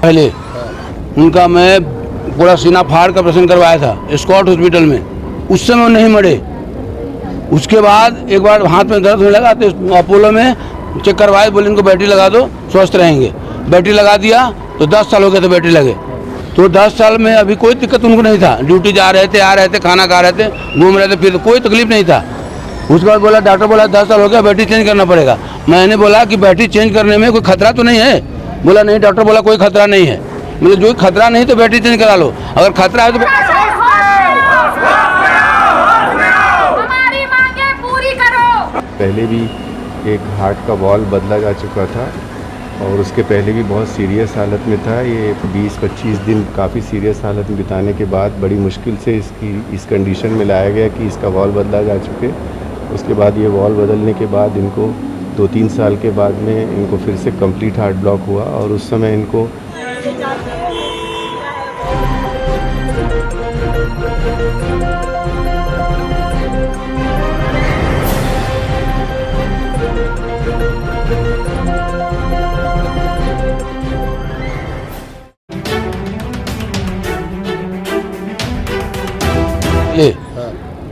पहले उनका मैं पूरा सीना फाड़ का ऑपरेशन करवाया था स्कॉट हॉस्पिटल में, उस समय वो नहीं मरे। उसके बाद एक बार हाथ में दर्द होने लगा तो अपोलो में चेक करवाए, बोले इनको बैटरी लगा दो स्वस्थ रहेंगे। बैटरी लगा दिया तो 10 साल हो गए थे बैटरी लगे। तो 10 साल में अभी कोई दिक्कत उनको नहीं था, ड्यूटी जा रहे थे, आ रहे थे, खाना खा रहे थे, घूम रहे थे, फिर कोई तकलीफ नहीं था। उसके बाद बोला डॉक्टर बोला 10 साल हो गया, बैटरी चेंज करना पड़ेगा। मैंने बोला कि बैटरी चेंज करने में कोई खतरा तो नहीं है? बोला नहीं, डॉक्टर बोला कोई खतरा नहीं है। मतलब जो खतरा नहीं तो बैटरी चेंज करा लो, अगर खतरा है तो हमारी मांगे पूरी करो। पहले भी एक हार्ट का वॉल्व बदला जा चुका था और उसके पहले भी बहुत सीरियस हालत में था। ये 20-25 दिन काफ़ी सीरियस हालत में बिताने के बाद बड़ी मुश्किल से इस कंडीशन में लाया गया कि इसका वॉल्व बदला जा चुके। उसके बाद ये वॉल्व बदलने के बाद इनको 2-3 साल के बाद में इनको फिर से कंप्लीट हार्ट ब्लॉक हुआ और उस समय इनको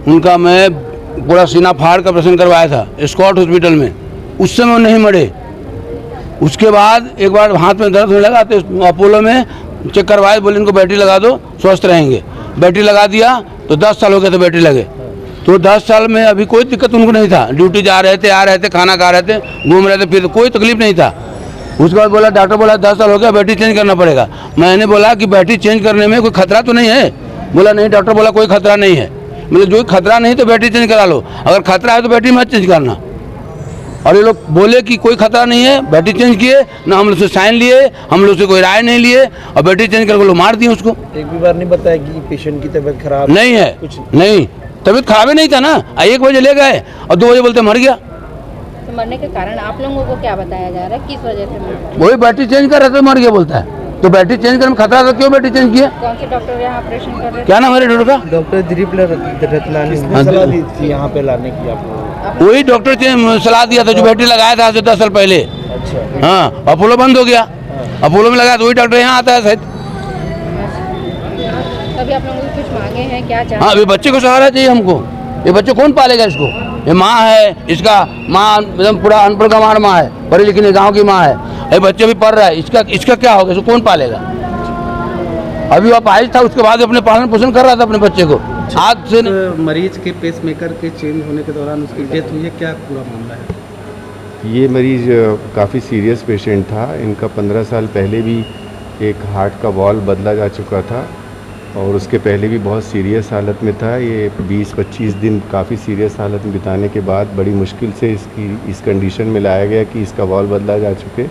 उनका मैं पूरा सीना फाड़ का ऑपरेशन करवाया था स्कॉट हॉस्पिटल में, उस समय वो नहीं मरे। उसके बाद एक बार हाथ में दर्द होने लगा तो अपोलो में चेक करवाए, बोले इनको बैटरी लगा दो स्वस्थ रहेंगे। बैटरी लगा दिया तो 10 साल हो गए थे बैटरी लगे। तो 10 साल में अभी कोई दिक्कत उनको नहीं था, ड्यूटी जा रहे थे, आ रहे थे, खाना खा रहे थे, घूम रहे थे, फिर कोई तकलीफ नहीं था। उसके बाद बोला डॉक्टर बोला 10 साल हो गया, बैटरी चेंज करना पड़ेगा। मैंने बोला कि बैटरी चेंज करने में कोई खतरा तो नहीं है? बोला नहीं, डॉक्टर बोला कोई खतरा नहीं है। मतलब जो खतरा नहीं तो बैटरी चेंज करा लो, अगर खतरा है तो बैटरी मत चेंज करना। और ये लोग बोले कि कोई खतरा नहीं है, बैटरी चेंज किए ना, हम लोग से साइन लिए, हम लोग से कोई राय नहीं लिए और बैटरी चेंज करके लोग मार दिए उसको। एक भी बार नहीं बताया कि पेशेंट की तबीयत खराब नहीं है, कुछ नहीं, तबीयत खराब ही नहीं था ना। 1 बजे ले गए और 2 बजे बोलते मर गया। तो मरने के कारण आप लोगों को क्या बताया जा रहा है, किस वजह से मरा? वही बैटरी चेंज कर रहे थे, मर गया बोलता है। तो बैटरी चेंज करने में खतरा था, क्यों बैटरी चेंज किया? कौन से डॉक्टर यहाँ ऑपरेशन कर रहे थे? क्या नाम है डॉक्टर का? डॉक्टर दिलीप रतलानी हाँ, सलाह दी थी यहाँ पे लाने की आपको। वही डॉक्टर ने सलाह दिया था जो बैटरी लगाया था आज से 10 साल पहले। अच्छा, हाँ, अपोलो बंद हो गया, अपोलो में लगाया तो वही डॉक्टर यहाँ आता है शायद। तभी आप लोगों की कुछ मांगे हैं, क्या चाहते हाँ, अभी बच्चे को सहारा चाहिए हमको। ये बच्चे कौन पालेगा इसको? ये माँ है, इसका माँ एकदम पूरा अनपढ़ गंवार माँ है, पढ़ी लिखी नहीं, गाँव की माँ है। ये बच्चे भी पढ़ रहा है, इसका क्या होगा? इसको कौन पालेगा? अभी वो पाइज था, उसके बाद अपने पालन पोषण कर रहा था अपने बच्चे को। आज से मरीज के पेसमेकर के चेंज होने के दौरान उसकी डेथ हुई है, क्या पूरा मामला है? ये मरीज काफ़ी सीरियस पेशेंट था। इनका 15 साल पहले भी एक हार्ट का वॉल्व बदला जा चुका था और उसके पहले भी बहुत सीरियस हालत में था। ये 20-25 दिन काफ़ी सीरियस हालत में बिताने के बाद बड़ी मुश्किल से इस कंडीशन में लाया गया कि इसका वॉल्व बदला जा चुके।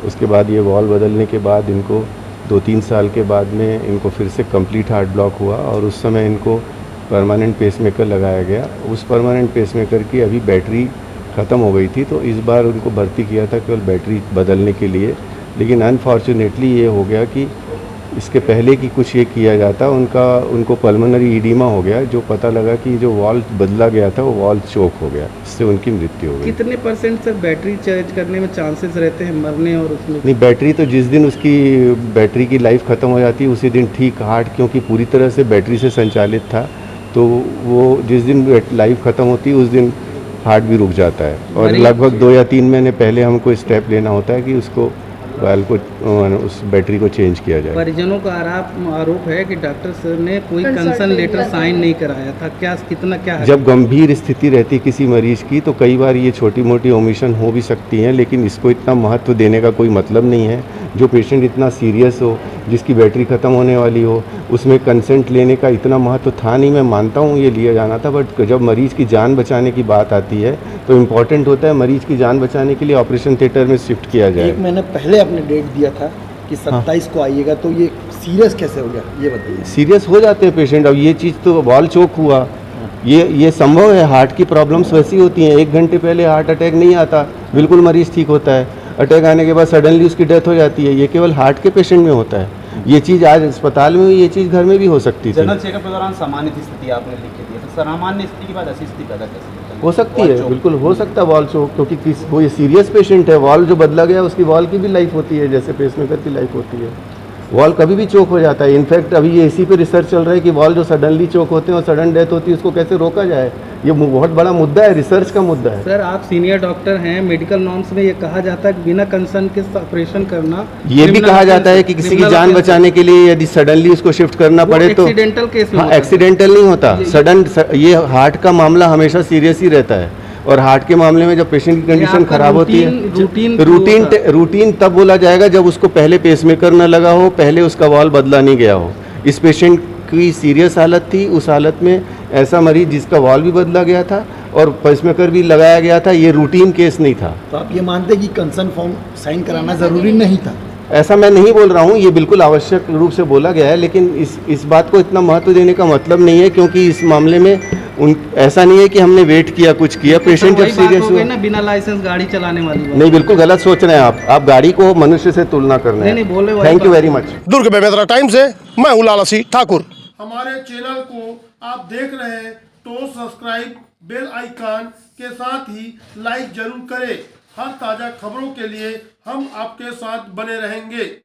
उसके बाद ये वॉल्व बदलने के बाद इनको 2-3 साल के बाद में इनको फिर से कंप्लीट हार्ट ब्लॉक हुआ और उस समय इनको परमानेंट पेसमेकर लगाया गया। उस परमानेंट पेसमेकर की अभी बैटरी ख़त्म हो गई थी, तो इस बार उनको भर्ती किया था केवल बैटरी बदलने के लिए। लेकिन अनफॉर्चुनेटली ये हो गया कि इसके पहले कि कुछ ये किया जाता उनको पल्मोनरी ईडिमा हो गया, जो पता लगा कि जो वॉल्व बदला गया था वो वॉल्व चोक हो गया, इससे उनकी मृत्यु हो गई। कितने % सर बैटरी चेंज करने में चांसेस रहते हैं मरने और उसमें? नहीं, बैटरी तो जिस दिन उसकी बैटरी की लाइफ ख़त्म हो जाती है उसी दिन ठीक। हार्ट क्योंकि पूरी तरह से बैटरी से संचालित था, तो वो जिस दिन लाइफ ख़त्म होती है उस दिन हार्ट भी रुक जाता है और लगभग 2 या 3 महीने पहले हमको स्टेप लेना होता है कि उसको वायल को उस बैटरी को चेंज किया जाए। परिजनों का आरोप है कि डॉक्टर सर ने कोई कंसर्न लेटर साइन नहीं कराया था, क्या कितना क्या है? जब गंभीर स्थिति रहती किसी मरीज की तो कई बार ये छोटी मोटी ओमिशन हो भी सकती हैं, लेकिन इसको इतना महत्व देने का कोई मतलब नहीं है। जो पेशेंट इतना सीरियस हो, जिसकी बैटरी ख़त्म होने वाली हो, उसमें कंसेंट लेने का इतना महत्व था नहीं। मैं मानता हूँ ये लिया जाना था, बट जब मरीज़ की जान बचाने की बात आती है तो इम्पॉर्टेंट होता है मरीज़ की जान बचाने के लिए ऑपरेशन थिएटर में शिफ्ट किया जाए। 1 महीने पहले आपने डेट दिया था कि 27 को आइएगा, तो ये सीरियस कैसे हो गया ये बताइए। सीरियस हो जाते हैं पेशेंट। अब ये चीज़ तो वॉल्व चोक हुआ, ये संभव है। हार्ट की प्रॉब्लम्स वैसी होती हैं, 1 घंटे पहले हार्ट अटैक नहीं आता, बिल्कुल मरीज़ ठीक होता है। अटैक आने के बाद सडनली उसकी डेथ हो जाती है। ये केवल हार्ट के पेशेंट में होता है। ये चीज़ आज अस्पताल में हुई, ये चीज़ घर में भी हो सकती थी। जनरल चेकअप के दौरान सामान्य स्थिति आपने लिख के दिया, तो सामान्य स्थिति के बाद ऐसी स्थिति पैदा कैसे हो सकती है? बिल्कुल हो सकता है वॉल्व चोक, क्योंकि कोई सीरियस पेशेंट है, वॉल्व जो बदला गया उसकी वॉल्व की भी लाइफ होती है जैसे पेसमेकर की लाइफ होती है। वॉल कभी भी चोक हो जाता है। इनफैक्ट अभी ये इसी पे रिसर्च चल रहा है कि वॉल जो सडनली चोक होते हैं और सडन डेथ होती है उसको कैसे रोका जाए। ये बहुत बड़ा मुद्दा है, रिसर्च का मुद्दा है। सर आप सीनियर डॉक्टर हैं, मेडिकल नॉर्म्स में ये कहा जाता है कि बिना कंसर्न के ऑपरेशन करना, ये भी कहा जाता है कि किसी की जान बचाने के लिए यदि सडनली उसको शिफ्ट करना पड़े तो एक्सीडेंटल केस में हाँ, होता है। एक्सीडेंटल नहीं होता, सडन। ये हार्ट का मामला हमेशा सीरियस ही रहता है, और हार्ट के मामले में जब पेशेंट की कंडीशन आपका खराब होती है, रूटीन तब बोला जाएगा जब उसको पहले पेसमेकर न लगा हो, पहले उसका वॉल बदला नहीं गया हो। इस पेशेंट की सीरियस हालत थी, उस हालत में ऐसा मरीज जिसका वॉल भी बदला गया था और पेसमेकर भी लगाया गया था, ये रूटीन केस नहीं था। तो आप ये मानते हैं कि कंसर्न फॉर्म साइन कराना ज़रूरी नहीं था? ऐसा मैं नहीं बोल रहा हूँ, ये बिल्कुल आवश्यक रूप से बोला गया है, लेकिन इस बात को इतना महत्व देने का मतलब नहीं है, क्योंकि इस मामले में ऐसा नहीं है कि हमने वेट किया, कुछ किया। पेशेंट जब सीरियस हुआ ना, बिना लाइसेंस गाड़ी चलाने वाली बात। नहीं, बिल्कुल गलत सोच रहे हैं आप गाड़ी को मनुष्य से तुलना कर रहे हैं। नहीं बोले। Thank you very much. Durg Bemetara time से मैं हूं लाला सिंह ठाकुर। हमारे चैनल को आप देख रहे हैं तो सब्सक्राइब, बेल आइकन के साथ ही लाइक जरूर करें। हर ताज़ा खबरों के लिए हम आपके साथ बने रहेंगे।